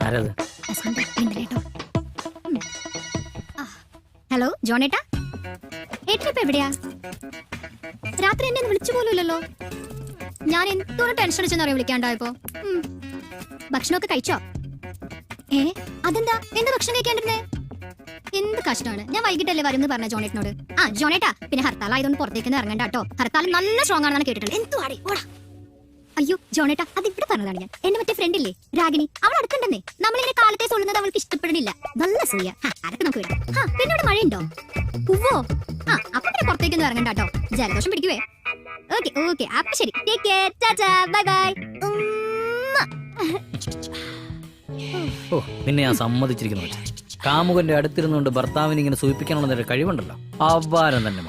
ആരത്? ഹലോ ജോണേട്ടാ, ഏട്ടനിപ്പോ എവിടെയാ? രാത്രി എന്നെ വിളിച്ചു പോലുമില്ലല്ലോ. ഞാൻ എന്തോരം ടെൻഷൻ അടിച്ചെന്നറിയോ വിളിക്കാണ്ടായപ്പോ. ഭക്ഷണമൊക്കെ കഴിച്ചോ? അതെന്താ എന്താ ഭക്ഷണം കഴിക്കാണ്ടിരുന്നേ? എന്ത് കഷ്ടമാണ്. ഞാൻ വൈകിട്ടല്ലേ വരുമെന്ന് പറഞ്ഞ ജോണേട്ടനോട്. ജോണേട്ടാ, പിന്നെ ഹർത്താൽ ആയതുകൊണ്ട് പുറത്തേക്കൊന്നും ഇറങ്ങണ്ട കേട്ടോ. ഹർത്താൽ നല്ല സ്ട്രോങ് ആണെന്നാണ് കേട്ടിട്ടുള്ളത്. എന്തുവാടി ഓടാ. അയ്യോ ജോണേട്ടാ, അത് ഇവിടെ പറഞ്ഞതാണ് ഞാൻ. എന്റെ മറ്റേ ഫ്രണ്ട് ഇല്ലേ രാഗിണി, അവൾ അടുത്തുണ്ടെന്നേ. നമ്മളിങ്ങനെ കാലത്തെ സൊല്ലുന്നത് അവൾക്ക് ഇഷ്ടപ്പെടണില്ല. നല്ല സൂയ. അതൊക്കെ നമുക്ക് വിടാം. പിന്നെ ഇവിടെ മഴയുണ്ടോ? ഉവ്വോ. അപ്പൊ പിന്നെ പുറത്തേക്കൊന്നും ഇറങ്ങണ്ട കേട്ടോ, ജലദോഷം പിടിക്കുവേ. ഓക്കെ ഓക്കെ, അപ്പൊ ശരി. Take care. Tata, bye bye. ഓ, നിന്നെ ഞാൻ സമ്മതിച്ചിരിക്കുന്നു. കാമുകന്റെ അടുത്തിരുന്നുകൊണ്ട് ഭർത്താവിനെ ഇങ്ങനെ സൂചിപ്പിക്കാനുള്ള കഴിവുണ്ടല്ലോ, അപാരം തന്നെ.